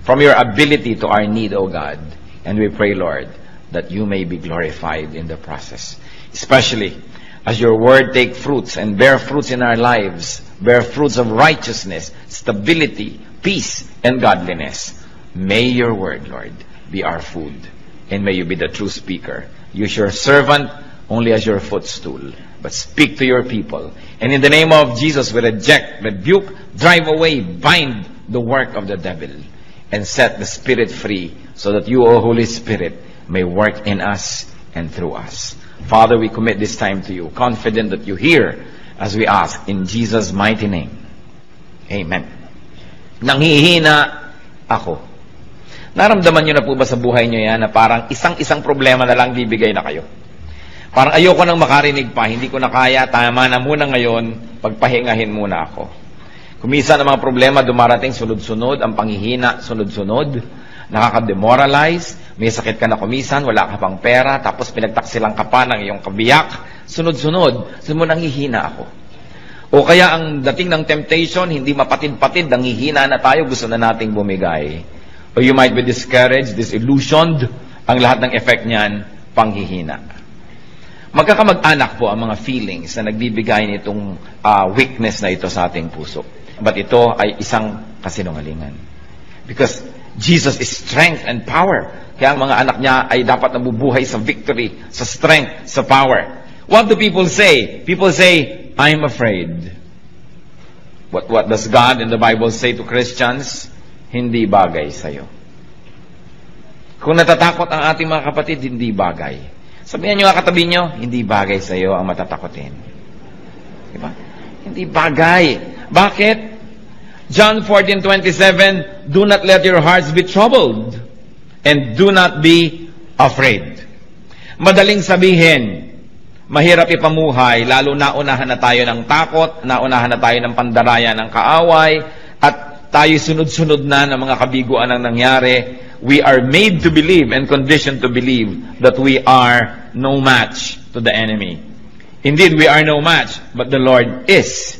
from your ability to our need, O God. And we pray, Lord, that you may be glorified in the process. Especially as your word take fruits and bear fruits in our lives, bear fruits of righteousness, stability, peace, and godliness. May your word, Lord, be our food. And may you be the true speaker. Use your servant only as your footstool, but speak to your people. And in the name of Jesus, we reject, rebuke, drive away, bind the work of the devil, and set the Spirit free, so that you, O Holy Spirit, may work in us and through us. Father, we commit this time to you, confident that you hear as we ask in Jesus' mighty name. Amen. Nanghihina ako. Naramdaman nyo na po ba sa buhay nyo yan na parang isang problema na lang bibigay na kayo? Parang ayoko nang makarinig pa, hindi ko na kaya, tama na muna ngayon, pagpahingahin muna ako. Kumisa ng mga problema dumarating sunod-sunod, ang panghihina sunod-sunod, nakaka-demoralize, may sakit ka na kumisan, wala ka pang pera, tapos pinagtaksilang ka pa ng iyong kabiyak, sunod-sunod, nanghihina ako. O kaya ang dating ng temptation, hindi mapatid-patid, nanghihina na tayo, gusto na nating bumigay. Or you might be discouraged, disillusioned, ang lahat ng effect niyan, panghihina. Magkakamag-anak po ang mga feelings na nagbibigay nitong weakness na ito sa ating puso. But ito ay isang kasinungalingan. Because Jesus is strength and power. Kaya ang mga anak niya ay dapat nabubuhay sa victory, sa strength, sa power. What do people say? People say, I'm afraid. What does God in the Bible say to Christians? Hindi bagay sa'yo. Kung natatakot ang ating mga kapatid, hindi bagay. Sabihan nyo nga katabi nyo, hindi bagay sa'yo ang matatakotin. Diba? Hindi bagay. Bakit? John 14:27, do not let your hearts be troubled and do not be afraid. Madaling sabihin, mahirap ipamuhay, lalo naunahan na tayo ng takot, naunahan na tayo ng pandaraya ng kaaway, at tayo sunod-sunod na ng mga kabiguan ang nangyari. We are made to believe and conditioned to believe that we are no match to the enemy. Indeed, we are no match, but the Lord is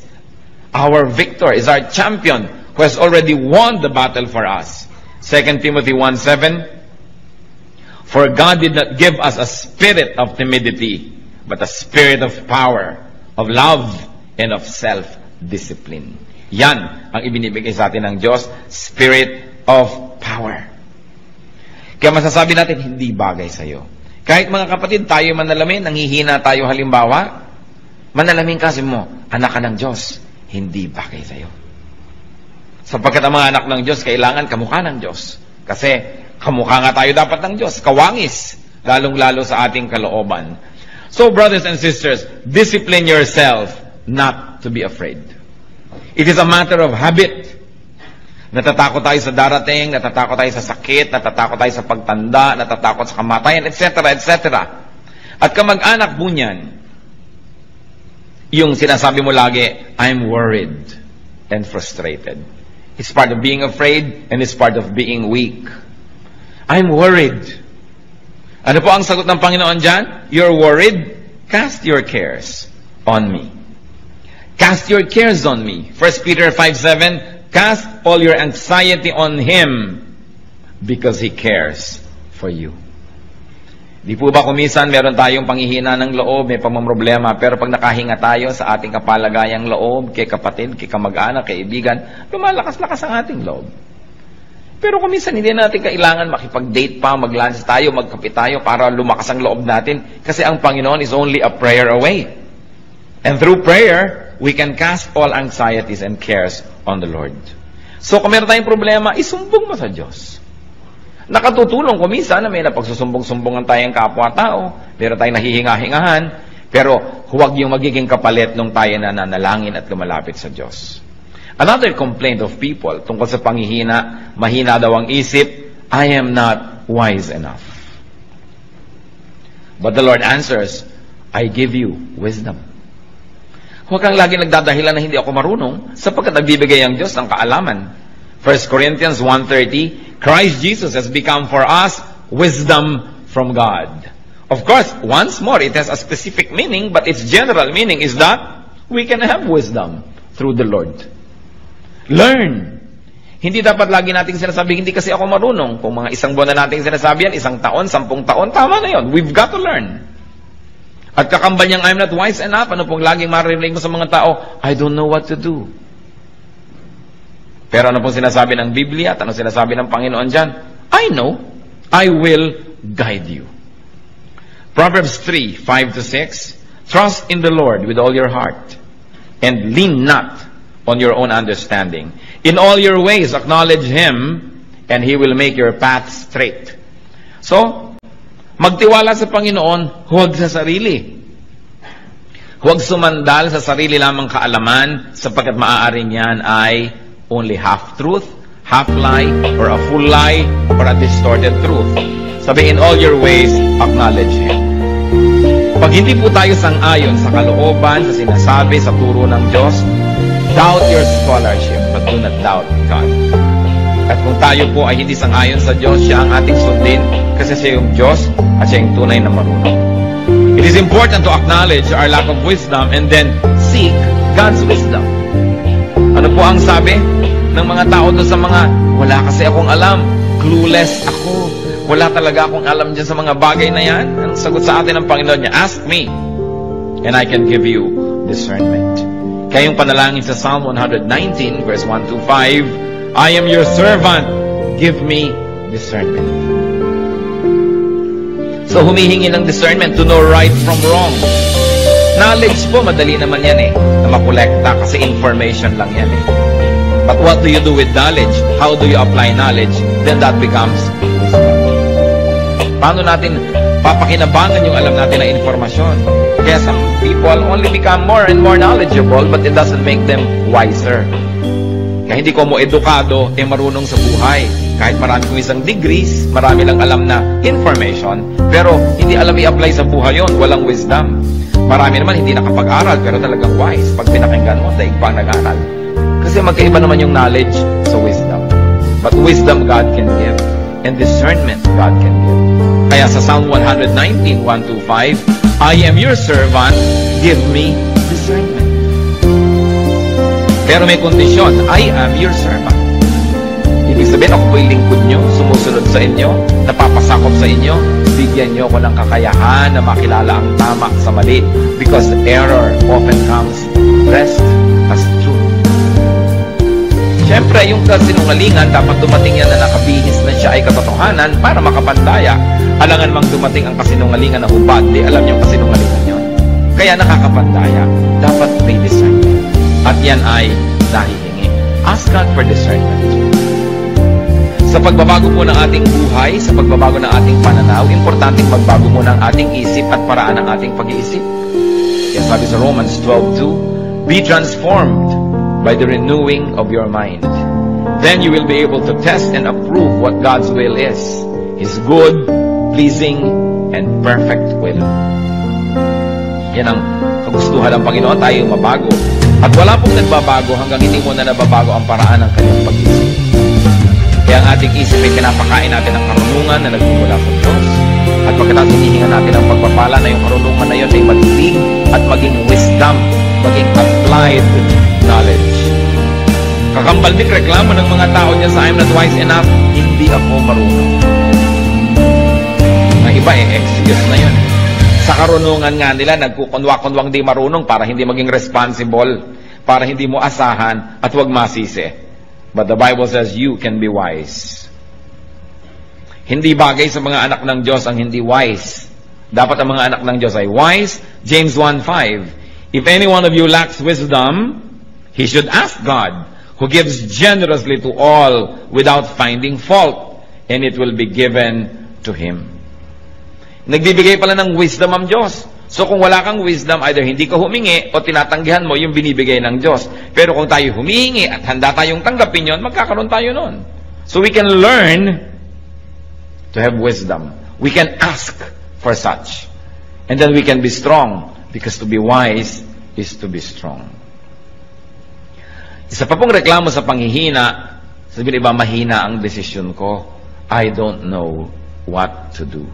our victor, is our champion, who has already won the battle for us. 2 Timothy 1:7, for God did not give us a spirit of timidity, but a spirit of power, of love, and of self-discipline. Yan ang ibinibigay sa atin ng Diyos, spirit of power. Kaya masasabi natin, hindi bagay sa'yo. Kahit mga kapatid, tayo manalamin, nanghihina tayo halimbawa, manalamin kasi mo, anak ka ng Diyos, hindi bagay sa'yo. Sapagkat ang mga anak ng Diyos, kailangan kamukha ng Diyos. Kasi kamukha nga tayo dapat ng Diyos, kawangis, lalong-lalo sa ating kalooban. So brothers and sisters, discipline yourself not to be afraid. It is a matter of habit. Natatakot tayo sa darating, natatakot tayo sa sakit, natatakot tayo sa pagtanda, natatakot sa kamatayan, etc., etc. At kamag-anak po niyan, yung sinasabi mo lagi, I'm worried and frustrated. It's part of being afraid and it's part of being weak. I'm worried. Ano po ang sagot ng Panginoon dyan? You're worried? Cast your cares on me. Cast your cares on me. 1 Peter 5:7, cast all your anxiety on Him because He cares for you. Di po ba kumisan meron tayong panghihina ng loob, may pamamroblema, pero pag nakahinga tayo sa ating kapalagayang loob, kay kapatid, kay kamag-anak, kay kaibigan, lumalakas-lakas ang ating loob. Pero kumisan hindi natin kailangan makipag-date pa, mag-lunch tayo, magkape tayo para lumakas ang loob natin, kasi ang Panginoon is only a prayer away. And through prayer, we can cast all anxieties and cares on the Lord. So kung meron tayong problema, isumbong mo sa Diyos. Nakatutulong kung minsan na may napagsusumbong-sumbongan tayong kapwa-tao, pero tayong nahihinga-hingahan, pero huwag yung magiging kapalit nung tayo na nanalangin at lumalapit sa Diyos. Another complaint of people tungkol sa panghihina, mahina daw ang isip, I am not wise enough. But the Lord answers, I give you wisdom. Huwag kang lagi nagdadahilan na hindi ako marunong, sapagkat nagbibigay ang Diyos ng kaalaman. 1 Corinthians 1:30, Christ Jesus has become for us wisdom from God. Of course, once more, it has a specific meaning, but its general meaning is that we can have wisdom through the Lord. Learn. Hindi dapat lagi nating sinasabi, hindi kasi ako marunong. Kung mga isang buwan na nating sinasabi yan, 1 taon, 10 taon, tama na yun. We've got to learn. At kakambal niyang, I'm not wise enough. Ano pong laging maririnig mo sa mga tao? I don't know what to do. Pero ano pong sinasabi ng Biblia at ano sinasabi ng Panginoon dyan? I know. I will guide you. Proverbs 3, 5-6. Trust in the Lord with all your heart and lean not on your own understanding. In all your ways acknowledge Him and He will make your path straight. So, magtiwala sa Panginoon, huwag sa sarili. Huwag sumandal sa sarili lamang kaalaman sapagkat maaaring yan ay only half-truth, half-lie, or a full lie, or a distorted truth. Sabi, in all your ways, acknowledge Him. Pag hindi po tayo sang-ayon sa kalooban, sa sinasabi, sa turo ng Diyos, doubt your scholarship, but do not doubt God. At kung tayo po ay hindi sang-ayon sa Diyos, siya ang ating sundin, kasi siya yung Diyos, at siya yung tunay na marunong. It is important to acknowledge our lack of wisdom, and then seek God's wisdom. Ano po ang sabi ng mga tao doon sa mga, wala kasi akong alam, clueless ako, wala talaga akong alam dyan sa mga bagay na yan? Ang sagot sa atin ng Panginoon niya, ask me, and I can give you discernment. Kaya yung panalangin sa Psalm 119, verse 1-5, I am your servant, give me discernment. So humihingi ng discernment to know right from wrong. Knowledge po, madali naman yan na makolekta kasi information lang yan But what do you do with knowledge? How do you apply knowledge? Then that becomes wisdom. Paano natin papakinabangan yung alam natin na informasyon? Kaya some people only become more and more knowledgeable but it doesn't make them wiser. Kaya hindi ko mo edukado, marunong sa buhay. Kahit marami kong isang degrees, marami lang alam na information, pero hindi alam i-apply sa buhay yon, walang wisdom. Marami naman hindi nakapag-aral, pero talagang wise. Pag pinakinggan mo, daig pa nag-aral. Kasi magkaiba naman yung knowledge sa wisdom. But wisdom God can give, and discernment God can give. Kaya sa Psalm 119, 1-5, I am your servant, give me discernment. Pero may kondisyon, I am your servant. Ibig sabihin, ako po'y lingkod nyo, sumusunod sa inyo, napapasakop sa inyo, bigyan nyo ko ng kakayahan na makilala ang tama sa mali. Because error often comes dressed as truth. Siyempre, yung kasinungalingan, dapat dumating yan na nakabihis na siya ay katotohanan para makapandaya. Alangan mang dumating ang kasinungalingan na hubad, di alam niyo kasinungalingan yun. Kaya nakakapandaya. Dapat may discernment. At yan ay nahihingi. Ask God for discernment. Sa pagbabago po ng ating buhay, sa pagbabago ng ating pananaw, importanteng magbago muna ang ating isip at paraan ng ating pag-iisip. Kaya sabi sa Romans 12:2, be transformed by the renewing of your mind. Then you will be able to test and approve what God's will is. His good, pleasing, and perfect will. Yan ang kagustuhan ng Panginoon, tayo mabago. At wala pong nagbabago hanggang hindi mo na nababago ang paraan ng kanyang pag-isip. Kaya ang ating isip ay pinapakain natin ng karunungan na nagmumula sa Diyos. At pagkatapos hinihingan natin ang pagpapala na yung karunungan na yun ay maging at maging wisdom, maging applied knowledge. Kakambal din reklamo ng mga tao niya sa I'm not wise enough, hindi ako marunong. Ang iba excuse na yun. Sa karunungan nga nila, nagkukunwa-kunwang di marunong para hindi maging responsible, para hindi mo asahan at huwag masisi. But the Bible says you can be wise. Hindi bagay sa mga anak ng Diyos ang hindi wise. Dapat ang mga anak ng Diyos ay wise. James 1:5, if any one of you lacks wisdom, he should ask God, who gives generously to all without finding fault, and it will be given to him. Nagbibigay pala ng wisdom ang Diyos. So kung wala kang wisdom, either hindi ka humingi o tinatanggihan mo yung binibigay ng Diyos. Pero kung tayo humihingi at handa tayong tanggapin yon, magkakaroon tayo nun. So we can learn to have wisdom. We can ask for such. And then we can be strong, because to be wise is to be strong. Isa pa pong reklamo sa panghihina, sabihin iba, mahina ang desisyon ko. I don't know what to do.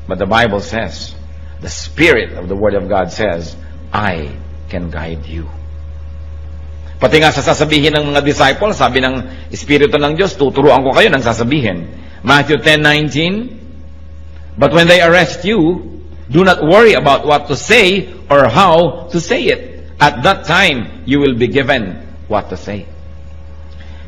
But the Bible says, the Spirit of the Word of God says, I can guide you. Pati nga sa sasabihin ng mga disciples, sabi ng Espiritu ng Diyos, tuturuan ko kayo ng sasabihin. Matthew 10:19, but when they arrest you, do not worry about what to say or how to say it. At that time, you will be given what to say.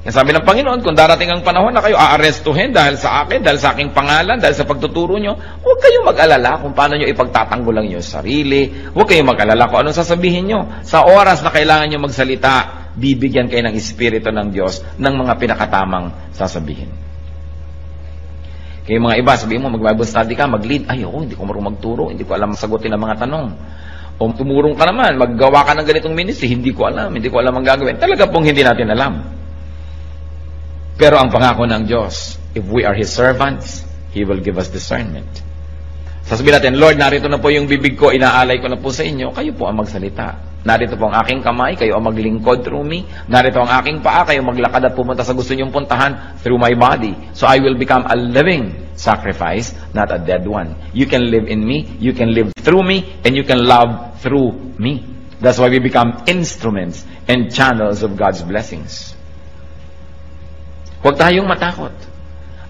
Yan sabi ng Panginoon, kung darating ang panahon na kayo aarestuhin dahil sa akin, dahil sa aking pangalan, dahil sa pagtuturo nyo, huwag kayong mag-alala kung paano nyo ipagtatanggol ang inyong sarili. Huwag kayong mag-alala kung anong sasabihin nyo. Sa oras na kailangan nyo magsalita, bibigyan kayo ng Espiritu ng Diyos ng mga pinakatamang sasabihin. Kaya mga iba, sabihin mo, mag-Bible study ka, mag-lead. Ay, hindi ko marunong magturo, hindi ko alam sagutin ang mga tanong. O tumurong ka naman, maggawa ka ng ganitong ministry, hindi ko alam ang gagawin. Talaga pong hindi natin alam. Pero ang pangako ng Diyos, if we are His servants, He will give us discernment. Sasabihin natin, Lord, narito na po yung bibig ko, inaalay ko na po sa inyo, kayo po ang magsalita. Narito po ang aking kamay, kayo ang maglingkod through me. Narito ang aking paa, kayo maglakad at pumunta sa gusto niyong puntahan through my body. So I will become a living sacrifice, not a dead one. You can live in me, you can live through me, and you can love through me. That's why we become instruments and channels of God's blessings. Huwag tayong matakot.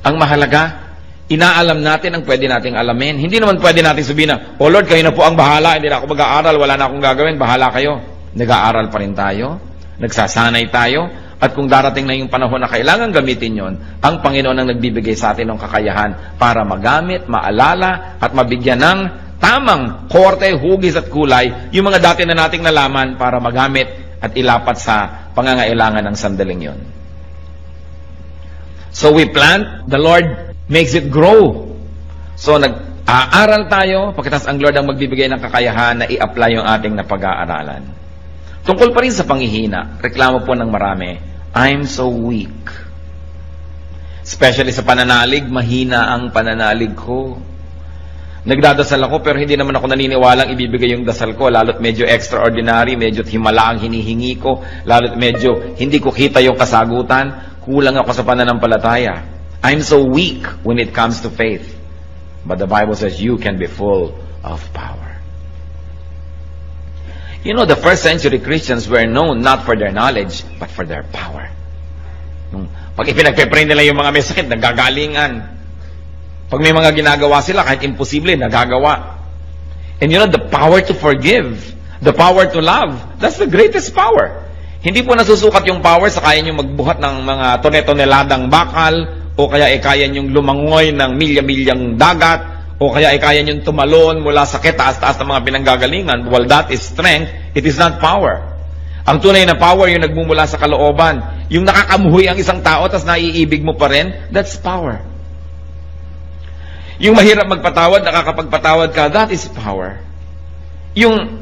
Ang mahalaga, inaalam natin ang pwede nating alamin. Hindi naman pwede natin sabihin na, oh Lord, kayo na po ang bahala, hindi na ako mag-aaral, wala na akong gagawin, bahala kayo. Nag-aaral pa rin tayo, nagsasanay tayo, at kung darating na yung panahon na kailangan gamitin yon, ang Panginoon ang nagbibigay sa atin ng kakayahan para magamit, maalala, at mabigyan ng tamang korte, hugis at kulay, yung mga dati na nating nalaman para magamit at ilapat sa pangangailangan ng sandaling yon. So we plant, the Lord makes it grow. So nag-aaral tayo, pagkatapos ang Lord ang magbibigay ng kakayahan na i-apply yung ating napag-aaralan. Tungkol pa rin sa panghihina, reklamo po ng marami, I'm so weak. Especially sa pananalig, mahina ang pananalig ko. Nagdadasal ako pero hindi naman ako naniniwalang ibibigay yung dasal ko, lalo't medyo extraordinary, medyo himala ang hinihingi ko, lalo't medyo hindi ko kita yung kasagutan. Kulang ako sa pananampalataya. I'm so weak when it comes to faith. But the Bible says you can be full of power. You know, the first century Christians were known not for their knowledge, but for their power. Pag ipinagpe-pray nila yung mga may sakit, nagagalingan. Pag may mga ginagawa sila, kahit imposible, nagagawa. And you know, the power to forgive, the power to love, that's the greatest power. Hindi po nasusukat yung power sa kaya nyo magbuhat ng mga tone-toneladang bakal, o kaya kaya nyong lumangoy ng milya-milyang dagat, o kaya kaya nyong tumalon mula sa taas-taas ng mga pinanggagalingan. Well, that is strength. It is not power. Ang tunay na power, yung nagmumula sa kalooban. Yung nakakamuhoy ang isang tao, tas naiibig mo pa rin, that's power. Yung mahirap magpatawad, nakakapagpatawad ka, that is power. Yung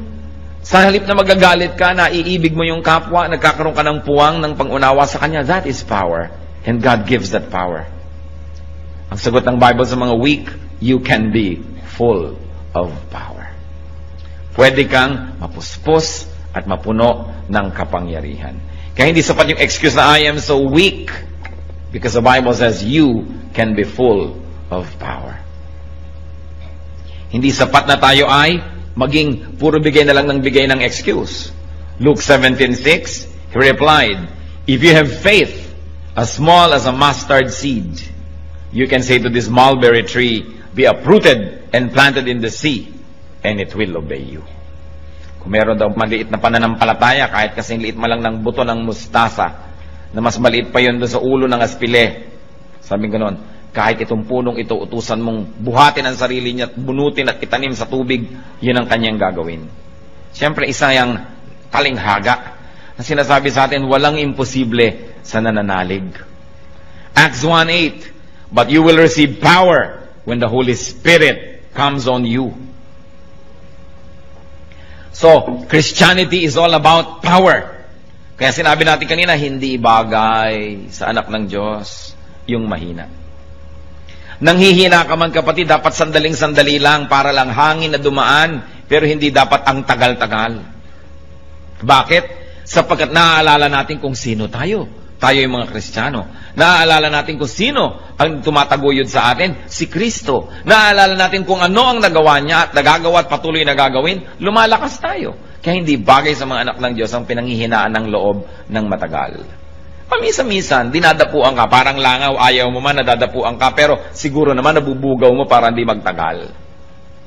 sa halip na magagalit ka, naiibig mo yung kapwa, nagkakaroon ka ng puwang ng pangunawa sa kanya, that is power. And God gives that power. Ang sagot ng Bible sa mga weak, you can be full of power. Pwede kang mapuspos at mapuno ng kapangyarihan. Kaya hindi sapat yung excuse na I am so weak, because the Bible says you can be full of power. Hindi sapat na tayo ay maging puro bigay na lang ng bigay ng excuse. Luke 17:6, He replied, if you have faith as small as a mustard seed, you can say to this mulberry tree, be uprooted and planted in the sea, and it will obey you. Kung meron daw maliit na pananampalataya, kahit kasing liit man lang ng buto ng mustasa, na mas maliit pa yun doon sa ulo ng aspile, sabi ganon, kahit itong punong ito, utusan mong buhatin ang sarili niya at bunutin at itanim sa tubig, yun ang kanyang gagawin. Siyempre, isa yung talinghaga na sinasabi sa atin, walang imposible sa nananalig. Acts 1:8, but you will receive power when the Holy Spirit comes on you. So, Christianity is all about power. Kaya sinabi natin kanina, hindi bagay sa anak ng Diyos yung mahina. Nanghihina ka man kapatid, dapat sandaling-sandali lang para lang hangin na dumaan, pero hindi dapat ang tagal-tagal. Bakit? Sapagkat naaalala natin kung sino tayo. Tayo yung mga Kristiyano. Naaalala natin kung sino ang tumataguyod sa atin, si Kristo. Naaalala natin kung ano ang nagawa niya at nagagawa at patuloy na gagawin, lumalakas tayo. Kaya hindi bagay sa mga anak ng Diyos ang pinanghihinaan ng loob ng matagal. Paminsan-minsan, dinadapuan ka, parang langaw, ayaw mo man, nadadapuan ka, pero siguro naman nabubugaw mo para hindi magtagal.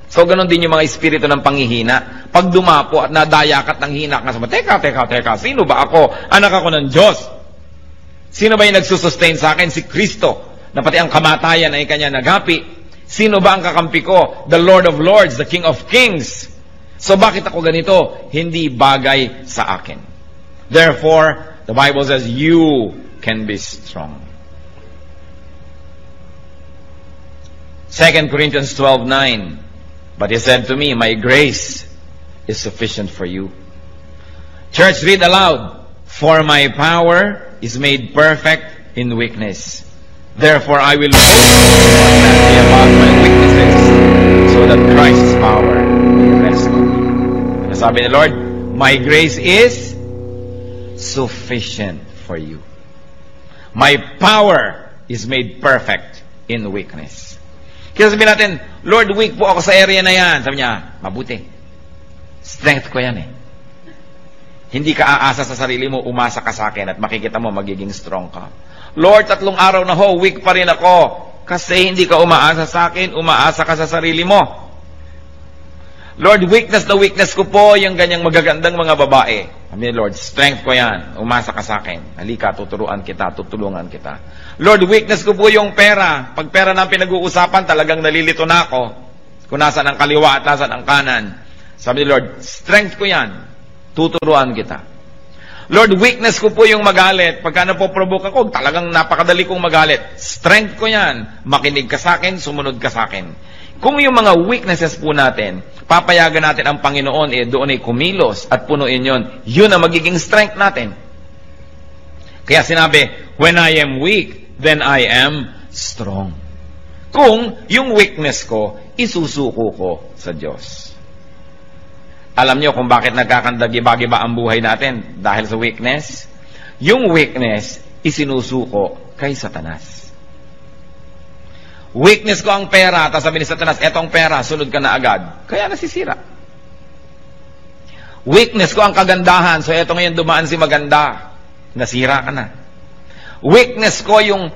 So, ganun din yung mga espiritu ng panghihina. Pag dumapo at nadayakat ng hina ka, teka, sino ba ako? Anak ako ng Diyos. Sino ba yung nagsusustain sa akin? Si Kristo, na pati ang kamatayan ay kanya nagapi. Sino ba ang kakampi ko? The Lord of Lords, the King of Kings. So, bakit ako ganito? Hindi bagay sa akin. Therefore, the Bible says, you can be strong. 2 Corinthians 12:9. But he said to me, my grace is sufficient for you. Church, read aloud. For my power is made perfect in weakness. Therefore, I will boast about my weaknesses, so that Christ's power may rest on me. Sabi ni Lord, my grace is sufficient for you. My power is made perfect in weakness. Kaya sabihin natin, Lord, weak po ako sa area na yan. Sabi niya, mabuti. Strength ko yan eh. Hindi ka aasa sa sarili mo, umasa ka sa akin at makikita mo magiging strong ka. Lord, 3 araw na ho, weak pa rin ako. Kasi hindi ka umaasa sa akin, umaasa ka sa sarili mo. Lord, weakness na weakness ko po, yung ganyang magagandang mga babae. Sabi Lord, strength ko yan. Umasa ka sa akin. Halika, tuturuan kita, tutulungan kita. Lord, weakness ko po yung pera. Pag pera na pinag-uusapan, talagang nalilito na ako. Kung nasan ang kaliwa at nasan ang kanan. Sabi ni Lord, strength ko yan. Tuturuan kita. Lord, weakness ko po yung magalit. Pagka napoprovoke ako, talagang napakadali kong magalit. Strength ko yan. Makinig ka sa akin, sumunod ka sa akin. Kung yung mga weaknesses po natin, papayagan natin ang Panginoon, doon ay kumilos at punuin yun ang magiging strength natin. Kaya sinabi, when I am weak, then I am strong. Kung yung weakness ko, isusuko ko sa Diyos. Alam nyo kung bakit nagkakandagi-bagi ba ang buhay natin? Dahil sa weakness? Yung weakness, isinusuko kay Satanas. Weakness ko ang pera, tapos sabi ni Satanas, etong pera, sunod ka na agad. Kaya nasisira. Weakness ko ang kagandahan, so eto ngayon dumaan si maganda. Nasira ka na. Weakness ko yung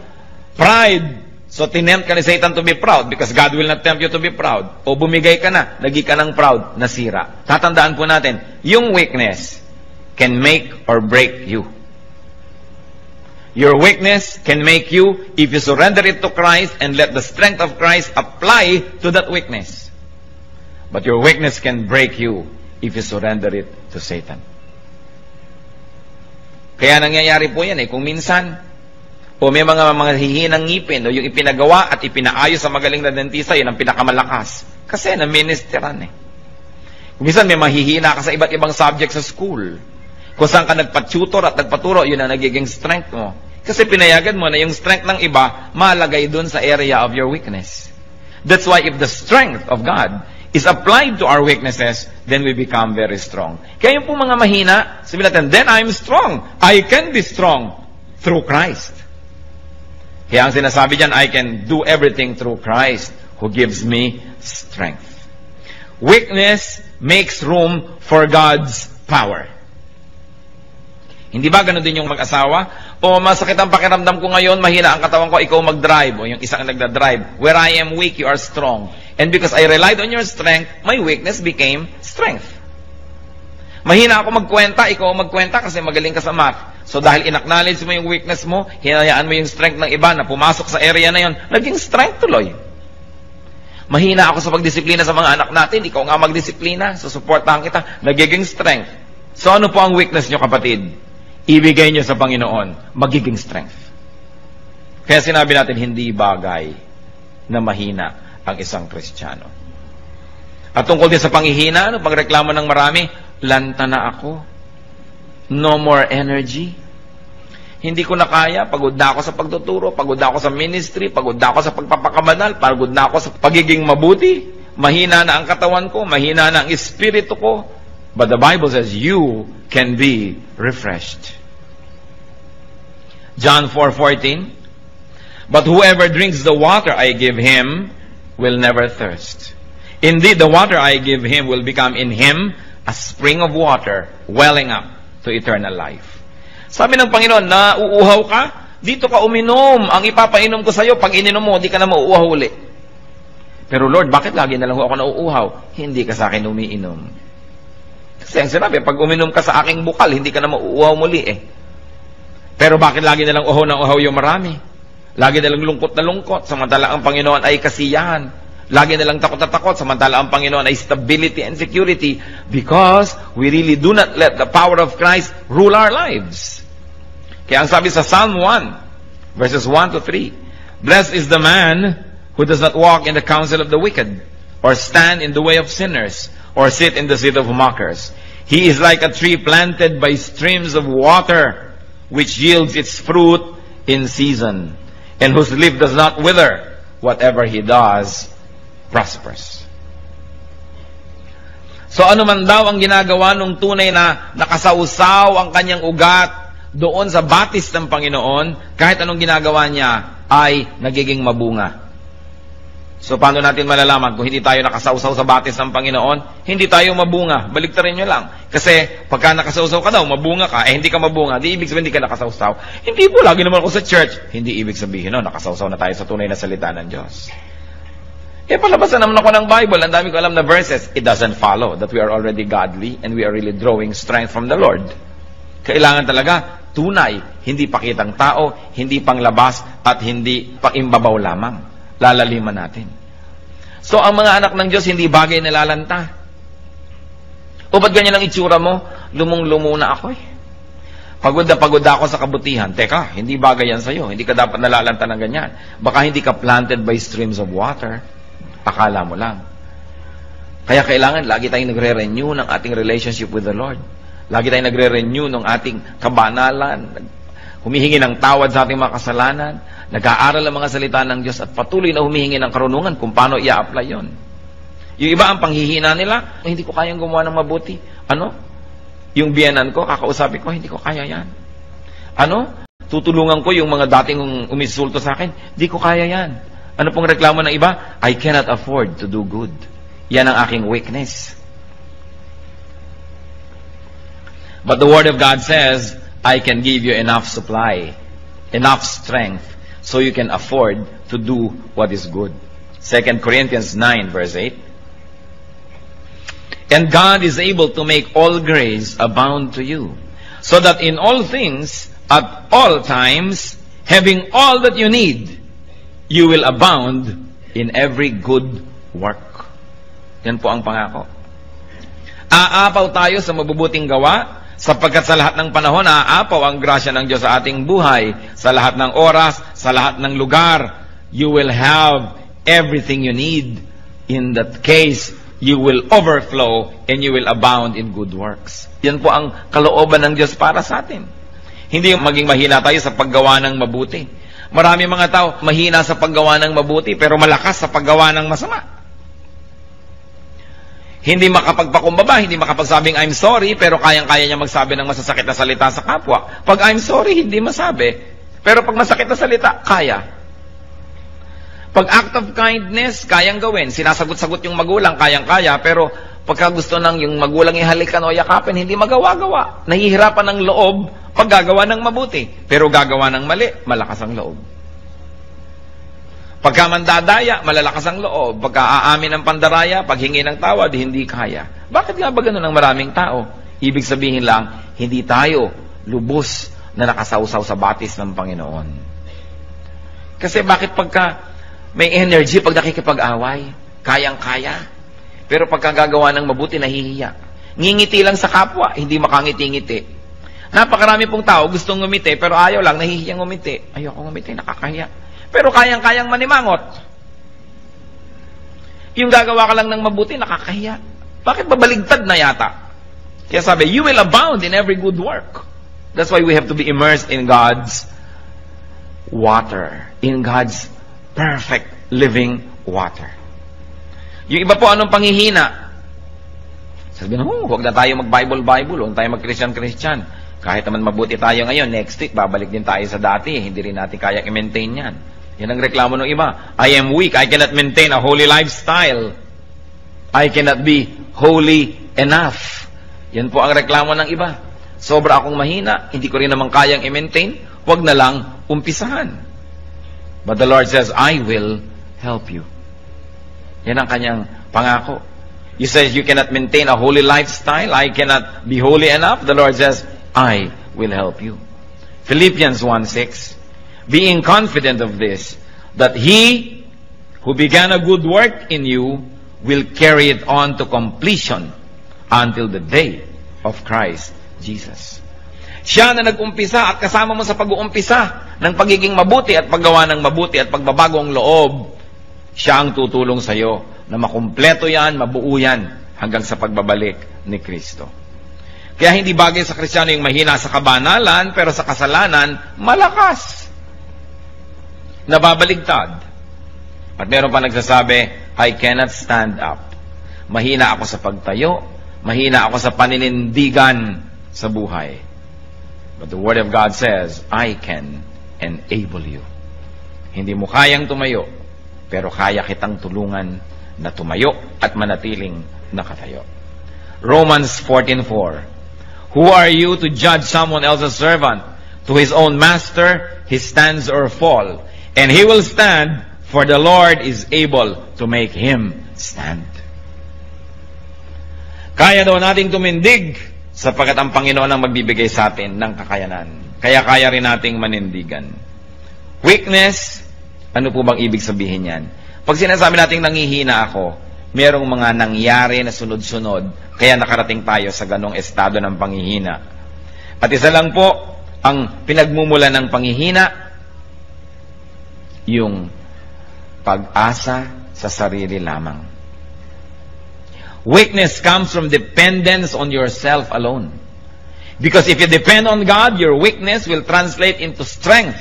pride, so tinempt ka ni Satan to be proud because God will not tempt you to be proud. O bumigay ka na, naging ka ng proud, nasira. Tatandaan po natin, yung weakness can make or break you. Your weakness can make you if you surrender it to Christ and let the strength of Christ apply to that weakness. But your weakness can break you if you surrender it to Satan. Kaya nangyayari po yan kung minsan, o may mga hihinang ngipin, o yung ipinagawa at ipinaayos sa magaling na dentista, yun ang pinakamalakas. Kasi na-ministeran Kung minsan may mahihina ka sa iba't ibang subject sa school. Kung saan ka nagpa-tutor at nagpaturo, yun ang nagiging strength mo. Kasi pinayagan mo na yung strength ng iba, malagay dun sa area of your weakness. That's why if the strength of God is applied to our weaknesses, then we become very strong. Kaya yung po mga mahina, sabihin natin, then I'm strong. I can be strong through Christ. Kaya ang sinasabi dyan, I can do everything through Christ who gives me strength. Weakness makes room for God's power. Hindi ba ganun din yung mag-asawa? O masakit ang pakiramdam ko ngayon, mahina ang katawan ko, ikaw mag-drive. O yung isang nagda-drive. Where I am weak, you are strong. And because I relied on your strength, my weakness became strength. Mahina ako magkwenta, ikaw magkwenta kasi magaling ka sa math. So dahil in-acknowledge mo yung weakness mo, hinayaan mo yung strength ng iba na pumasok sa area na yon, naging strength tuloy. Mahina ako sa pagdisiplina sa mga anak natin, ikaw nga magdisiplina, susuportahan kita, nagiging strength. So ano po ang weakness nyo, kapatid? Ibigay nyo sa Panginoon, magiging strength. Kaya sinabi natin, hindi bagay na mahina ang isang Kristiyano. At tungkol din sa panghihina, pagreklamo ng marami, lanta na ako. No more energy. Hindi ko na kaya, pagod na ako sa pagtuturo, pagod na ako sa ministry, pagod na ako sa pagpapakabanal, pagod na ako sa pagiging mabuti. Mahina na ang katawan ko, mahina na ang espiritu ko. But the Bible says, you can be refreshed. John 4:14, but whoever drinks the water I give him will never thirst. Indeed, the water I give him will become in him a spring of water welling up to eternal life. Sabi ng Panginoon, nauuhaw ka? Dito ka uminom. Ang ipapainom ko sa'yo, pag ininom mo, di ka na mauuhaw uli. Pero Lord, bakit lagi na lang ako nauuhaw? Hindi ka sa akin umiinom. Kasi ang sinabi, pag uminom ka sa aking bukal, hindi ka na mauuhaw muli eh. Pero bakit lagi na lang uhaw ng uhaw yung marami? Lagi na lang lungkot na lungkot, samantala ang Panginoon ay kasiyahan. Lagi na lang takot na takot, samantala ang Panginoon ay stability and security, because we really do not let the power of Christ rule our lives. Kaya ang sabi sa Psalm 1, verses 1 to 3, Blessed is the man who does not walk in the counsel of the wicked, or stand in the way of sinners, or sit in the seat of mockers. He is like a tree planted by streams of water, which yields its fruit in season, and whose leaf does not wither. Whatever he does prospers. So ano man daw ang ginagawa nung tunay na nakasausaw ang kanyang ugat doon sa batis ng Panginoon, kahit anong ginagawa niya ay nagiging mabunga. So paano natin malalaman kung hindi tayo nakasausaw sa batis ng Panginoon? Hindi tayo mabunga. Baliktarin nyo lang. Kasi pagka nakasausaw ka daw, mabunga ka, hindi ka mabunga, di ibig sabihin hindi ka nakasausaw. Hindi po, lagi naman ako sa church. Hindi ibig sabihin, no, nakasausaw na tayo sa tunay na salita ng Diyos. Palabasan naman ako ng Bible, ang dami ko alam na verses. It doesn't follow that we are already godly and we are really drawing strength from the Lord. Kailangan talaga tunay, hindi pakitang tao, hindi panglabas, at hindi pangimbabaw lamang. Lalaliman natin. So, ang mga anak ng Diyos, hindi bagay na lalanta. O ba't ganyan ang itsura mo? Lumong-lumo na ako eh. Pagod na pagod ako sa kabutihan. Teka, hindi bagay yan sa'yo. Hindi ka dapat nalalanta ng ganyan. Baka hindi ka planted by streams of water. Akala mo lang. Kaya kailangan lagi tayong nagre-renew ng ating relationship with the Lord. Lagi tayong nagre-renew ng ating kabanalan, humihingi ng tawad sa ating mga kasalanan, nag-aaral ang mga salita ng Diyos, at patuloy na humihingi ng karunungan kung paano i-apply yon. Yung iba ang panghihina nila, hindi ko kayang gumawa ng mabuti. Ano? Yung biyenan ko, kakausapin ko, hindi ko kaya yan. Ano? Tutulungan ko yung mga dating umisulto sa akin, hindi ko kaya yan. Ano pong reklamo ng iba? I cannot afford to do good. Yan ang aking weakness. But the Word of God says, I can give you enough supply, enough strength, so you can afford to do what is good. 2 Corinthians 9, verse 8. And God is able to make all grace abound to you, so that in all things, at all times, having all that you need, you will abound in every good work. Yan po ang pangako. Aapaw tayo sa mabubuting gawa, sapagkat sa lahat ng panahon, aapaw ang grasya ng Diyos sa ating buhay. Sa lahat ng oras, sa lahat ng lugar, you will have everything you need. In that case, you will overflow and you will abound in good works. Yan po ang kalooban ng Diyos para sa atin. Hindi maging mahina tayo sa paggawa ng mabuti. Marami mga tao mahina sa paggawa ng mabuti pero malakas sa paggawa ng masama. Hindi makapagpakumbaba, hindi makapagsabing I'm sorry, pero kayang-kaya niya magsabi ng masasakit na salita sa kapwa. Pag I'm sorry, hindi masabi. Pero pag masakit na salita, kaya. Pag act of kindness, kayang gawin. Sinasagot-sagot yung magulang, kayang-kaya. Pero pagka gusto ng yung magulang ihalikan o yakapin, hindi magawa-gawa. Nahihirapan ng loob pag gagawa ng mabuti. Pero gagawa ng mali, malakas ang loob. Pagka mandadaya, malalakas ang loob. Pagka aamin ng pandaraya, paghingi ng tawad, hindi kaya. Bakit nga ba ganun ang maraming tao? Ibig sabihin lang, hindi tayo lubos na nakasawsaw sa batis ng Panginoon. Kasi bakit pagka may energy, pag nakikipag-away, kayang-kaya. Pero pagka gagawa ng mabuti, nahihiya. Ngingiti lang sa kapwa, hindi makangiti-ngiti. Napakarami pong tao gustong ngumiti, pero ayaw lang, nahihiyang ngumiti. Ayoko ngumiti, nakakahiya. Pero kayang-kayang manimangot. Yung gagawa ka lang ng mabuti, nakakahiya. Bakit babaligtad na yata? Kaya sabi, you will abound in every good work. That's why we have to be immersed in God's water. In God's perfect living water. Yung iba po, anong panghihina? Sabi na, huwag na tayo mag-Bible, huwag tayo mag-Christian. Kahit naman mabuti tayo ngayon, next week, babalik din tayo sa dati. Hindi rin natin kaya i-maintain yan. Yan ang reklamo ng iba. I am weak. I cannot maintain a holy lifestyle. I cannot be holy enough. Yan po ang reklamo ng iba. Sobra akong mahina, hindi ko rin naman kayang i-maintain, huwag na lang umpisahan. But the Lord says, I will help you. Yan ang kanyang pangako. You say you cannot maintain a holy lifestyle, I cannot be holy enough. The Lord says, I will help you. Philippians 1:6, being confident of this, that He who began a good work in you will carry it on to completion until the day of Christ Jesus. Siya na nag-umpisa at kasama mo sa pag-uumpisa ng pagiging mabuti at paggawa ng mabuti at pagbabagong loob, siya ang tutulong sa iyo na makumpleto yan, mabuo yan hanggang sa pagbabalik ni Kristo. Kaya hindi bagay sa Kristiyano yung mahina sa kabanalan, pero sa kasalanan, malakas. Nababaligtad. At meron pa nagsasabi, I cannot stand up. Mahina ako sa pagtayo, mahina ako sa paninindigan sa buhay. But the Word of God says, I can enable you. Hindi mo kayang tumayo, pero kaya kitang tulungan na tumayo at manatiling nakatayo. Romans 14:4, who are you to judge someone else's servant? To his own master he stands or fall, and he will stand, for the Lord is able to make him stand. Kaya daw nating tumindig sapagkat ang Panginoon ang magbibigay sa atin ng kakayanan. Kaya kaya rin nating manindigan. Weakness, ano po bang ibig sabihin yan? Pag sinasabi nating nangihina ako, merong mga nangyari na sunod-sunod, kaya nakarating tayo sa ganong estado ng panghihina. At isa lang po, ang pinagmumula ng panghihina, yung pag-asa sa sarili lamang. Weakness comes from dependence on yourself alone. Because if you depend on God, your weakness will translate into strength.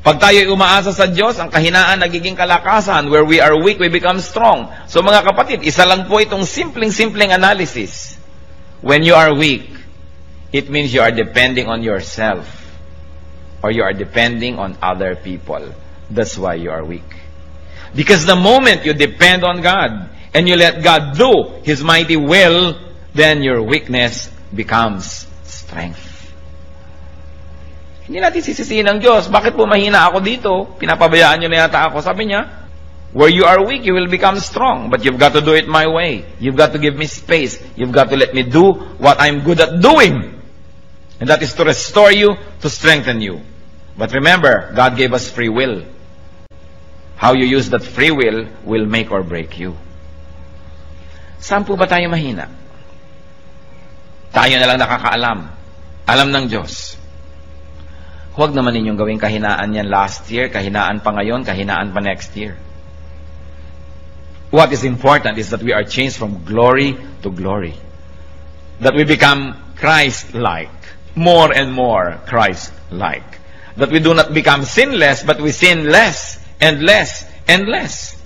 Pag tayo'y umaasa sa Diyos, ang kahinaan nagiging kalakasan. Where we are weak, we become strong. So mga kapatid, isa lang po itong simpleng analysis. When you are weak, it means you are depending on yourself. Or you are depending on other people. That's why you are weak. Because the moment you depend on God, and you let God do His mighty will, then your weakness becomes strength. Hindi natin sisisihin ng Diyos. Bakit po mahina ako dito? Pinapabayaan nyo na yata ako. Sabi niya, where you are weak, you will become strong. But you've got to do it my way. You've got to give me space. You've got to let me do what I'm good at doing. And that is to restore you, to strengthen you. But remember, God gave us free will. How you use that free will make or break you. Saan po ba tayo mahina? Tayo na lang nakakaalam. Alam ng Diyos. Huwag naman ninyong gawing kahinaan yan last year, kahinaan pa ngayon, kahinaan pa next year. What is important is that we are changed from glory to glory. That we become Christ-like. More and more Christ-like. That we do not become sinless, but we sin less and less and less.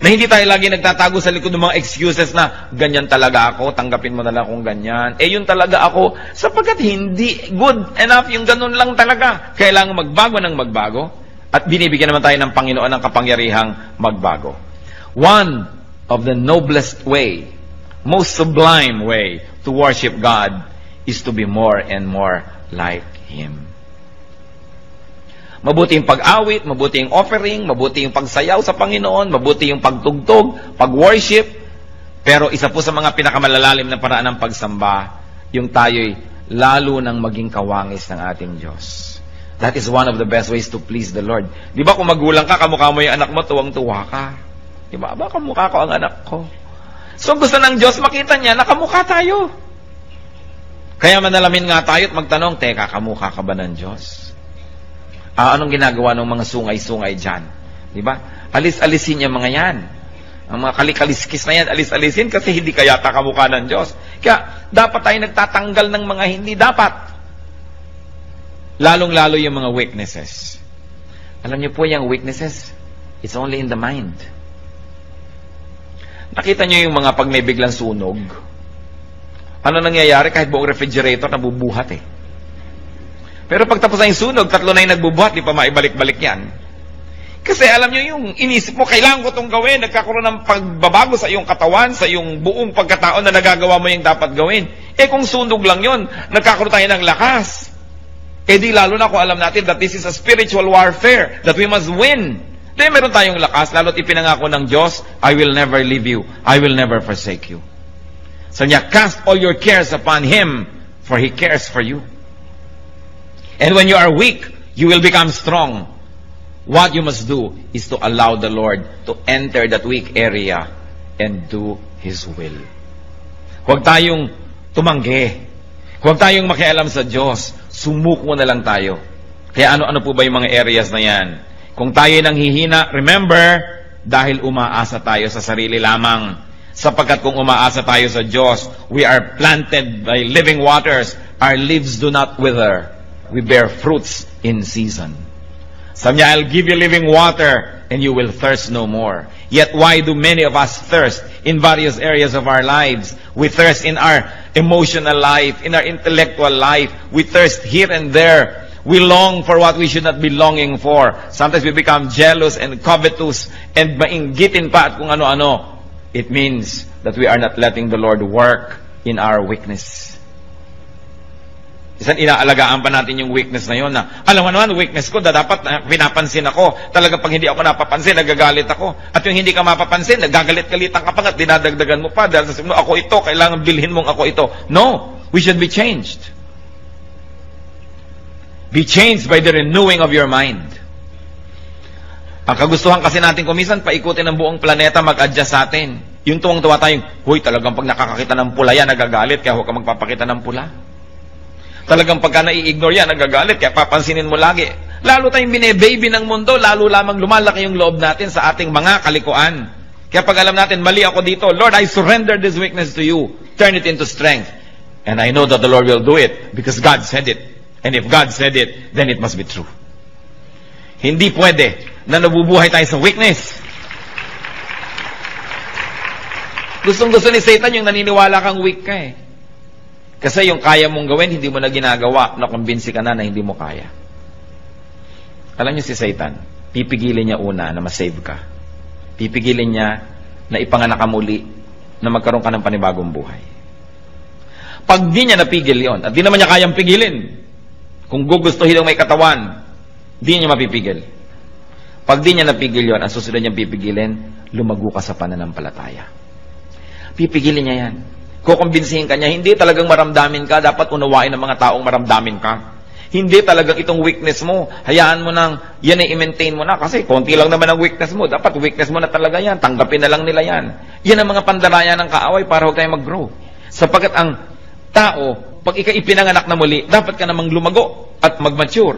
Na hindi tayo lagi nagtatago sa likod ng mga excuses na ganyan talaga ako, tanggapin mo na lang kung ganyan. Yun talaga ako, sapagkat hindi good enough yung ganun lang talaga. Kailangan magbago ng magbago. At binibigyan naman tayo ng Panginoon ng kapangyarihang magbago. One of the noblest way, most sublime way to worship God is to be more and more like Him. Mabuti yung pag-awit, mabuti yung offering, mabuti yung pagsayaw sa Panginoon, mabuti yung pagtugtog, pag-worship. Pero isa po sa mga pinakamalalalim na paraan ng pagsamba, yung tayo'y lalo nang maging kawangis ng ating Diyos. That is one of the best ways to please the Lord. Di ba kung magulang ka, kamukha mo yung anak mo, tuwang-tuwa ka. Di ba? Kamukha ko ang anak ko. So gusto ng Diyos, makita niya, nakamukha tayo. Kaya manalamin nga tayo at magtanong, teka, kamukha ka ba ng Diyos? Anong ginagawa ng mga sungay-sungay dyan? Diba? Alis-alisin yung mga yan. Ang mga kalikaliskis na yan, alis-alisin kasi hindi kaya kamukha ng Diyos. Kaya dapat tayo nagtatanggal ng mga hindi dapat. Lalong-lalo yung mga weaknesses. Alam niyo po yung weaknesses, it's only in the mind. Nakita niyo yung mga pag may biglang sunog. Ano nangyayari kahit buong refrigerator nabubuhat eh. Pero pag tapos na yung sunog, 3 na yung nagbubuhat, di pa maibalik-balik yan. Kasi alam nyo, yung inisip mo, kailangan ko itong gawin, nagkakaroon ng pagbabago sa iyong katawan, sa iyong buong pagkatao na nagagawa mo yung dapat gawin. Kung sunog lang yon, nagkakaroon tayo ng lakas. Di lalo na kung alam natin that this is a spiritual warfare, that we must win. Meron tayong lakas, lalo't ipinangako ng Diyos, I will never leave you, I will never forsake you. So niya, cast all your cares upon Him, for He cares for you. And when you are weak, you will become strong. What you must do is to allow the Lord to enter that weak area and do His will. Huwag tayong tumanggi. Huwag tayong makialam sa Diyos. Sumuko na lang tayo. Kaya ano-ano po ba yung mga areas na yan? Kung tayo nang hihina, remember, dahil umaasa tayo sa sarili lamang. Sapagkat kung umaasa tayo sa Diyos, we are planted by living waters. Our leaves do not wither. We bear fruits in season. Sabi niya, I'll give you living water and you will thirst no more. Yet why do many of us thirst in various areas of our lives? We thirst in our emotional life, in our intellectual life. We thirst here and there. We long for what we should not be longing for. Sometimes we become jealous and covetous and mainggitin pa at kung ano-ano. It means that we are not letting the Lord work in our weakness. Isang inaalagaan pa natin yung weakness na yun na, alam mo naman, weakness ko, dapat pinapansin ako. Talaga pag hindi ako napapansin, nagagalit ako. At yung hindi ka mapapansin, nagagalit-galitan ka pa at dinadagdagan mo pa. Dahil sasabihin mo, ako ito, kailangan bilhin mong ako ito. No, we should be changed. Be changed by the renewing of your mind. Ang kagustuhan kasi natin kumisan, paikutin ang buong planeta, mag-adjust sa atin. Yung tuwang-tuwa tayong, huy, talagang pag nakakakita ng pula yan, nagagalit, kaya huwag ka magpapakita ng pula. Talagang pagka nai-ignore yan, nagagalit, kaya papansinin mo lagi. Lalo tayong bine-baby ng mundo, lalo lamang lumalaki yung loob natin sa ating mga kalikuan. Kaya pag alam natin, mali ako dito, Lord, I surrender this weakness to you. Turn it into strength. And I know that the Lord will do it because God said it. And if God said it, then it must be true. Hindi pwede na nabubuhay tayo sa weakness. Gustong-gusto ni Satan yung naniniwala kang weak ka eh. Kasi yung kaya mong gawin, hindi mo na ginagawa, nakumbinsi ka na hindi mo kaya. Alam niyo si Satan, pipigilin niya una na masave ka. Pipigilin niya na ipanganak ka muli, na magkaroon ka ng panibagong buhay. Pag di niya napigil yon, at di naman niya kayang pigilin, kung gugustuhin ng may katawan, di niya mapipigil. Pag di niya napigil yon, ang susunod niyang pipigilin, lumago ka sa pananampalataya. Pipigilin niya yan. Kukumbinsihin ka niya, hindi talagang maramdamin ka, dapat unawain ng mga taong maramdamin ka. Hindi talagang itong weakness mo, hayaan mo nang, yan ay i-maintain mo na, kasi konti lang naman ang weakness mo, dapat weakness mo na talaga yan, tanggapin na lang nila yan. Yan ang mga pandaraya ng kaaway para huwag tayo mag-grow. Sapagkat ang tao, pag ipinanganak na muli, dapat ka namang lumago at mag-mature.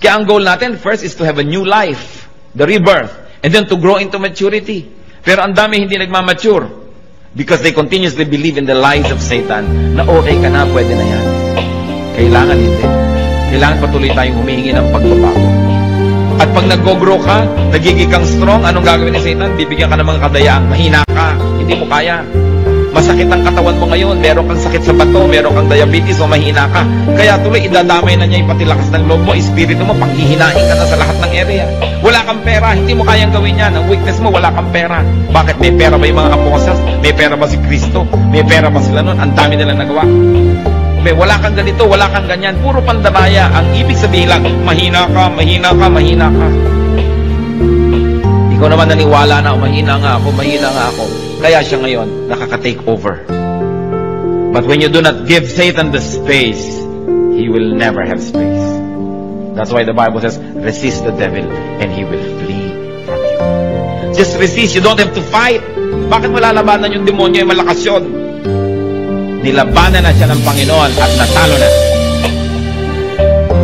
Kaya ang goal natin, first is to have a new life, the rebirth, and then to grow into maturity. Pero ang dami hindi nagmamature. Because they continuously believe in the lies of Satan na okay ka na, pwede na yan. Kailangan hindi. Kailangan patuloy tayong humihingi ng pagbabago. At pag nag-grow ka, nagiging kang strong, anong gagawin ni Satan? Bibigyan ka ng mga kadayaan. Mahina ka, hindi mo kaya. Masakit ang katawan mo ngayon, meron kang sakit sa bato, meron kang diabetes o mahina ka. Kaya tuloy, idadamay na niya yung pati lakas ng loob mo, espiritu mo, panghihinain ka na sa lahat ng area. Wala kang pera, hindi mo kayang gawin yan. Ang weakness mo, wala kang pera. Bakit? May pera ba yung mga apostles? May pera ba si Kristo? May pera ba sila nun? Ang dami nilang nagawa. Wala kang ganito, wala kang ganyan. Puro pandaraya. Ang ibig sabihin lang, mahina ka, mahina ka, mahina ka. Ikaw naman naniwala na, mahina nga ako. Kaya siya ngayon, nakaka-take over. But when you do not give Satan the space, he will never have space. That's why the Bible says, resist the devil and he will flee from you. Just resist. You don't have to fight. Bakit malalabanan yung demonyo? Malakas yun. Nilabanan na siya ng Panginoon at natalo na.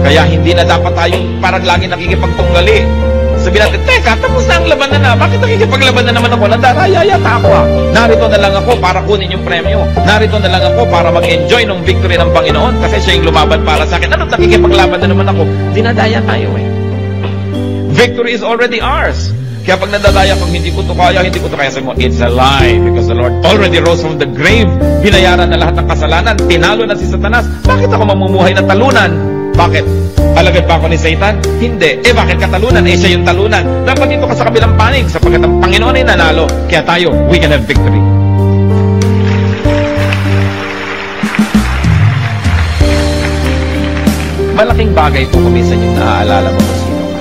Kaya hindi na dapat tayong parang lagi nakikipagtunggali. Sabi natin, teka, tapos na ang labanan na. Bakit nakikipaglaban na naman ako? Nandaraya yata ako. Narito na lang ako para kunin yung premyo. Narito na lang ako para mag-enjoy ng victory ng Panginoon kasi siya yung lumaban para sa akin. Anong nakikipaglaban na naman ako? Dinadaya tayo eh. Victory is already ours. Kaya pag nadadaya kang hindi ko to kaya, sabi mo, it's a lie because the Lord already rose from the grave. Binayaran na lahat ng kasalanan. Tinalo na si Satanas. Bakit ako mamumuhay na talunan? Bakit? Alagad ba ako ni Satan? Hindi. Bakit katalunan? Siya yung talunan. Dapat dito ka sa kabilang panig sapagkat ang Panginoon ay nanalo. Kaya tayo, we can have victory. Malaking bagay po kung minsan yung naaalala mo kung sino ka.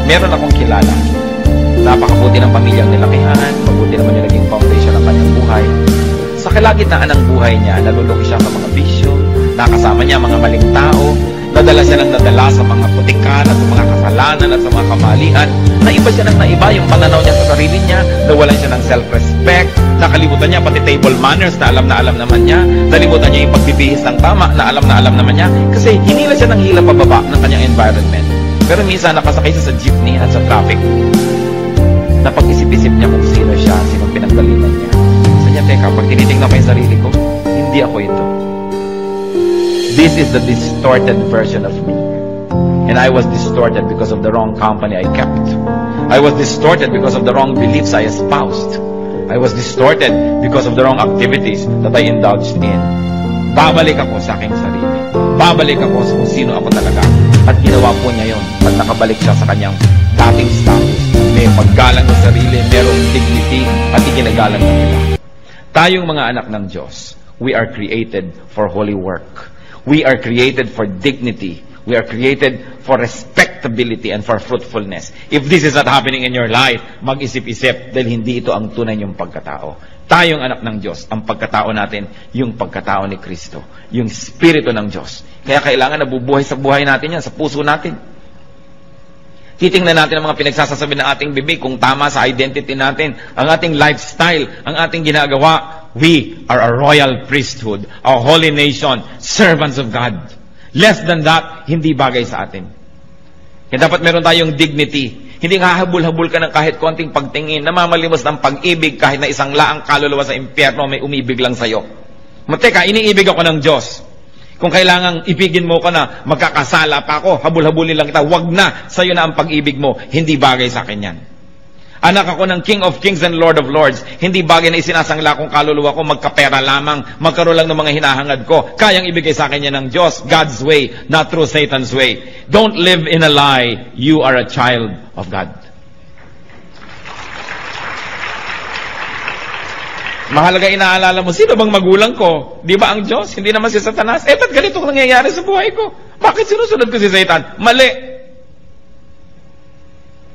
Meron akong kilala. Napakabuti ng pamilyang nilakihan, mabuti naman yung naging foundation ng kanyang buhay. Sa kalagitnaan ng buhay niya, nalulungi siya sa mga bisyo, nakasama niya mga maling tao, nadala siya ng nadala sa mga putikan at sa mga kasalanan at sa mga kamalian. Naiba siya ng naiba yung pananaw niya sa sarili niya, nawalan siya ng self-respect, nakalimutan niya pati table manners na alam naman niya, nalimutan niya yung pagbibihis ng tama na alam naman niya, kasi hinila siya ng hila pababa ng kanyang environment. Pero minsan nakasakay siya sa jeepney at sa traffic, napag-isip-isip niya kung sino siya, sino pinagdalinan niya. Sa niya, teka, pag tinitingnan ko yung sarili ko, hindi ako ito. This is the distorted version of me. And I was distorted because of the wrong company I kept. I was distorted because of the wrong beliefs I espoused. I was distorted because of the wrong activities that I indulged in. Babalik ako sa aking sarili. Babalik ako sa kung sino ako talaga. At ginawa po niya yon. At nakabalik siya sa kanyang dating status. May paggalang sa sarili, merong dignity, at iginagalang na nila. Tayong mga anak ng Diyos, we are created for holy work. We are created for dignity. We are created for respectability and for fruitfulness. If this is not happening in your life, mag-isip-isip dahil hindi ito ang tunay niyong pagkatao. Tayong anak ng Diyos, ang pagkatao natin, yung pagkatao ni Kristo, yung Espiritu ng Diyos. Kaya kailangan nabubuhay sa buhay natin yan, sa puso natin. Titingnan natin ang mga pinagsasasabi ng ating bibig kung tama sa identity natin, ang ating lifestyle, ang ating ginagawa. We are a royal priesthood, a holy nation, servants of God. Less than that, hindi bagay sa atin. Kaya dapat meron tayong dignity. Hindi hahabol-habol ka ng kahit konting pagtingin, namamalimos ng pag-ibig kahit na isang laang kaluluwa sa impyerno may umibig lang sa'yo. Mateka, iniibig ako ng Diyos. Kung kailangang ibigin mo ko na magkakasala pa ako, habol-habulin lang kita, wag na, sa'yo na ang pag-ibig mo. Hindi bagay sa akin yan. Anak ako ng King of Kings and Lord of Lords. Hindi bagay na isinasangla kong kaluluwa ko magkapera lamang, magkaroon lang ng mga hinahangad ko. Kayang ibigay sa akin yan ng Diyos, God's way, not through Satan's way. Don't live in a lie. You are a child of God. Mahalaga inaalala mo, sino bang magulang ko? Di ba ang Diyos? Hindi naman si Satanas. Ba't ganito nangyayari sa buhay ko? Bakit sinusunod ko si Satan? Mali.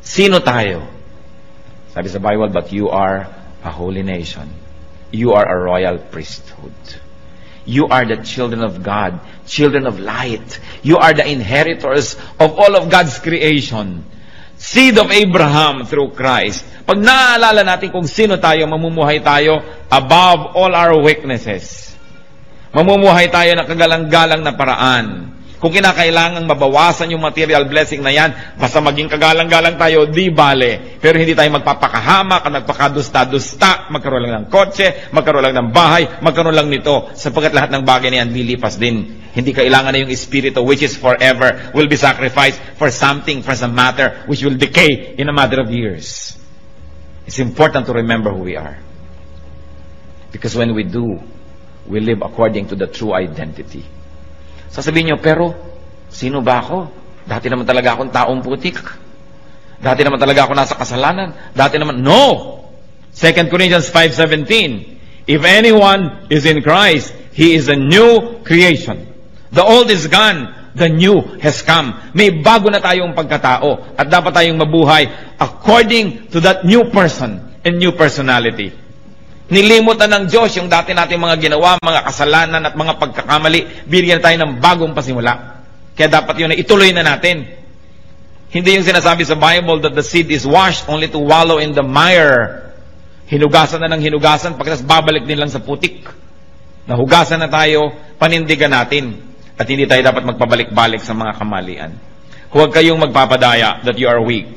Sino tayo? Sabi sa Bible, but you are a holy nation. You are a royal priesthood. You are the children of God, children of light. You are the inheritors of all of God's creation. Seed of Abraham through Christ. Pag naaalala natin kung sino tayo, mamumuhay tayo above all our weaknesses. Mamumuhay tayo na kagalang-galang na paraan. Kung kinakailangang mabawasan yung material blessing na yan, basta maging kagalang-galang tayo, di bale. Pero hindi tayo magpapakahamak, nagpakadusta-dusta, magkaroon lang ng kotse, magkaroon lang ng bahay, magkaroon lang nito. Sapagkat lahat ng bagay na yan, lilipas din. Hindi kailangan na yung espiritu, which is forever, will be sacrificed for something, for some matter, which will decay in a matter of years. It's important to remember who we are. Because when we do, we live according to the true identity. Sasabihin nyo, pero, sino ba ako? Dati naman talaga akong taong putik. Dati naman talaga ako nasa kasalanan. Dati naman, no! 2 Corinthians 5:17, if anyone is in Christ, he is a new creation. The old is gone, the new has come. May bago na tayong pagkatao at dapat tayong mabuhay according to that new person and new personality. Nilimutan ng Diyos yung dati nating mga ginawa, mga kasalanan at mga pagkakamali. Bigyan tayo ng bagong pasimula. Kaya dapat yun na ituloy na natin. Hindi yung sinasabi sa Bible that the seed is washed only to wallow in the mire. Hinugasan na ng hinugasan, pagkatapos babalik din lang sa putik. Nahugasan na tayo, panindigan natin. At hindi tayo dapat magpabalik-balik sa mga kamalian. Huwag kayong magpapadaya that you are weak.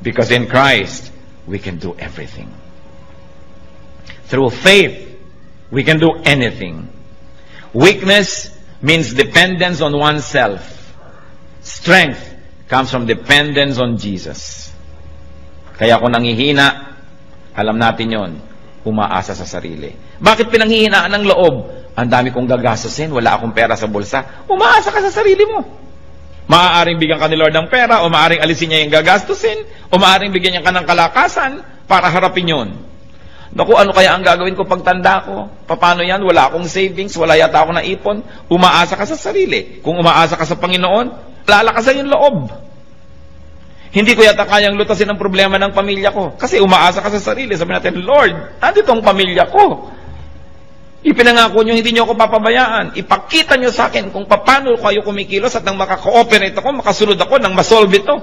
Because in Christ, we can do everything. Through faith, we can do anything. Weakness means dependence on oneself. Strength comes from dependence on Jesus. Kaya kung nanghihina, alam natin yon, umaasa sa sarili. Bakit pinanghihinaan ng loob? Ang dami kong gagastusin, wala akong pera sa bulsa. Umaasa ka sa sarili mo. Maaaring bigyan ka ni Lord ng pera, o maaaring alisin niya yung gagastusin, o maaaring bigyan niya ka ng kalakasan para harapin yun. Naku, ano kaya ang gagawin ko pagtanda ko? Paano yan? Wala akong savings, wala yata ako naipon. Umaasa ka sa sarili. Kung umaasa ka sa Panginoon, lalakasan yung loob. Hindi ko yata kayang lutasin ang problema ng pamilya ko. Kasi umaasa ka sa sarili. Sabi natin, Lord, nandito ang pamilya ko. Ipinangako nyo, hindi nyo ako papabayaan. Ipakita nyo sa akin kung paano kayo kumikilos at nang makaka-cooperate ako, makasunod ako, nang masolve ito.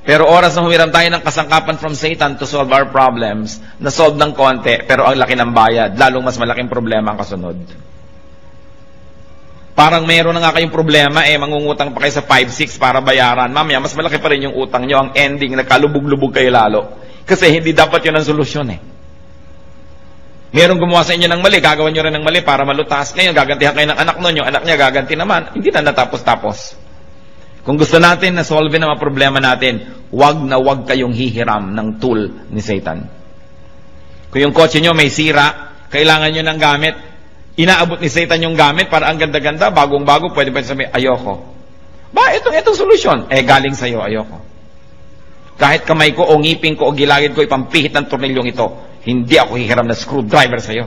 Pero oras na humiram tayo ng kasangkapan from Satan to solve our problems, na-solve ng konti, pero ang laki ng bayad, lalong mas malaking problema ang kasunod. Parang meron na nga kayong problema, mangungutang pa kayo sa 5-6 para bayaran. Mamaya, mas malaki pa rin yung utang nyo. Ang ending, nagkalubog-lubog kayo lalo. Kasi hindi dapat yun ang solusyon Merong gumawa sa inyo ng mali, gagawin nyo rin ng mali para malutas. Ngayon, gagantihan kayo ng anak nun, yung anak niya gaganti naman. Hindi na natapos-tapos. Kung gusto natin na solve ang mga problema natin, wag na wag kayong hihiram ng tool ni Satan. Kung yung kotse nyo may sira, kailangan nyo ng gamit, inaabot ni Satan yung gamit para ang ganda-ganda, bagong-bago, pwede ba sabihin, ayoko. Ba, itong solusyon. Galing sa'yo, ayoko. Kahit kamay ko o ngipin ko o gilagid ko, ipampihit ng tornilyong ito. Hindi ako hihiram na screwdriver sa'yo.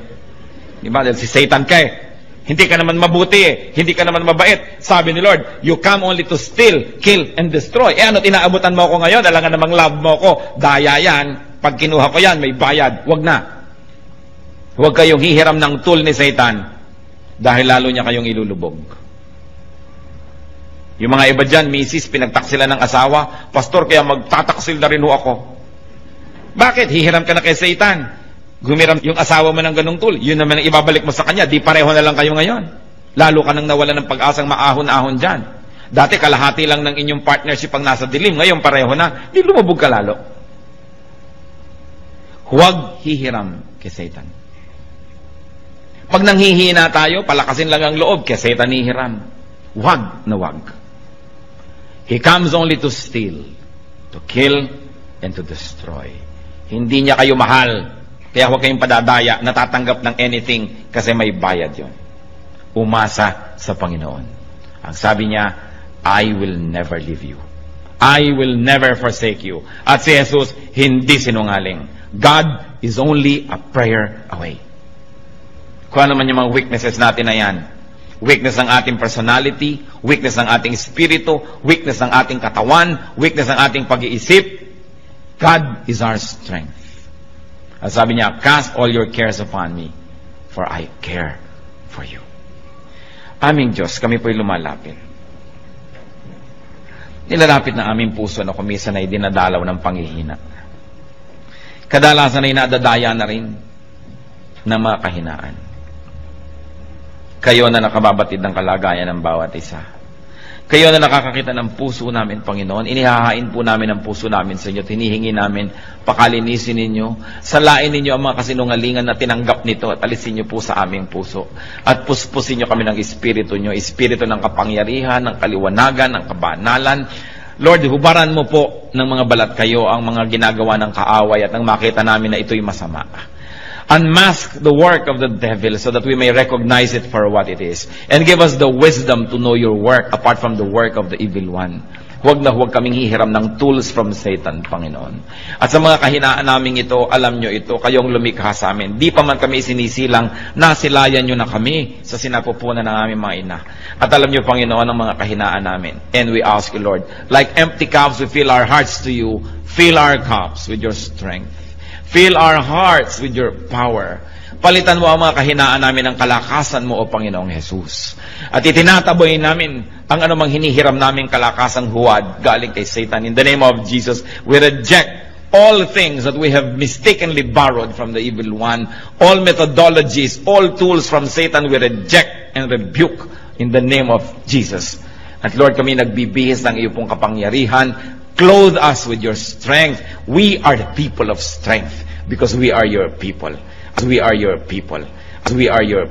Diba? Dahil si Satan ka Hindi ka naman mabuti Hindi ka naman mabait. Sabi ni Lord, you come only to steal, kill, and destroy. Ano't inaabutan mo ako ngayon? Alangan namang love mo ako. Daya yan. Pag kinuha ko yan, may bayad. Wag na. Huwag kayong hihiram ng tool ni Satan dahil lalo niya kayong ilulubog. Yung mga iba dyan, misis, pinagtaksila ng asawa, pastor, kaya magtataksil na rin ho ako. Bakit? Hihiram ka na kay Satan. Gumiram yung asawa mo ng ganung tool. Yun naman ang ibabalik mo sa kanya. Di pareho na lang kayo ngayon. Lalo ka nang nawala ng pag-asang maahon-ahon dyan. Dati kalahati lang ng inyong partnership ang nasa dilim. Ngayon pareho na. Di lumubog ka lalo. Huwag hihiram kay Satan. Pag nanghihina tayo, palakasin lang ang loob kay Satan hihiram. Huwag na huwag. He comes only to steal, to kill, and to destroy. Hindi niya kayo mahal. Kaya huwag kayong padadaya, natatanggap ng anything kasi may bayad yon. Umasa sa Panginoon. Ang sabi niya, I will never leave you. I will never forsake you. At si Jesus, hindi sinungaling. God is only a prayer away. Kung ano man yung mga weaknesses natin na yan, weakness ng ating personality, weakness ng ating espiritu, weakness ng ating katawan, weakness ng ating pag-iisip, God is our strength. At sabi niya, cast all your cares upon me, for I care for you. Aming Diyos, kami po'y lumalapit. Nilalapit na aming puso na kumisan ay dinadalaw ng panghihina. Kadalasan ay nadadaya na rin ng mga kahinaan. Kayo na nakababatid ng kalagayan ng bawat isa. Kayo na nakakakita ng puso namin, Panginoon. Inihahain po namin ang puso namin sa inyo. Hinihingi namin, pakalinisin ninyo. Salain ninyo ang mga kasinungalingan na tinanggap nito at alisin nyo po sa aming puso. At puspusin nyo kami ng espiritu nyo. Espiritu ng kapangyarihan, ng kaliwanagan, ng kabanalan. Lord, hubaran mo po ng mga balat kayo ang mga ginagawa ng kaaway at nang makita namin na ito'y masama. Unmask the work of the devil so that we may recognize it for what it is. And give us the wisdom to know your work apart from the work of the evil one. Huwag na huwag kaming hihiram ng tools from Satan, Panginoon. At sa mga kahinaan namin ito, alam nyo ito, kayong lumikha sa amin. Di pa man kami sinisilang, nasilayan nyo na kami sa sinapupunan ng aming mga ina. At alam nyo, Panginoon, ang mga kahinaan namin. And we ask you, Lord, like empty cups, we fill our hearts to you. Fill our cups with your strength. Fill our hearts with your power. Palitan mo ang mga kahinaan namin ng kalakasan mo, O Panginoong Jesus. At itinataboy namin ang anumang hinihiram naming kalakasang huwad galing kay Satan. In the name of Jesus, we reject all things that we have mistakenly borrowed from the evil one. All methodologies, all tools from Satan, we reject and rebuke in the name of Jesus. At Lord, kami nagbibihis ng iyo pong kapangyarihan. Clothe us with your strength. We are the people of strength because we are your people. As we are your people. As we are your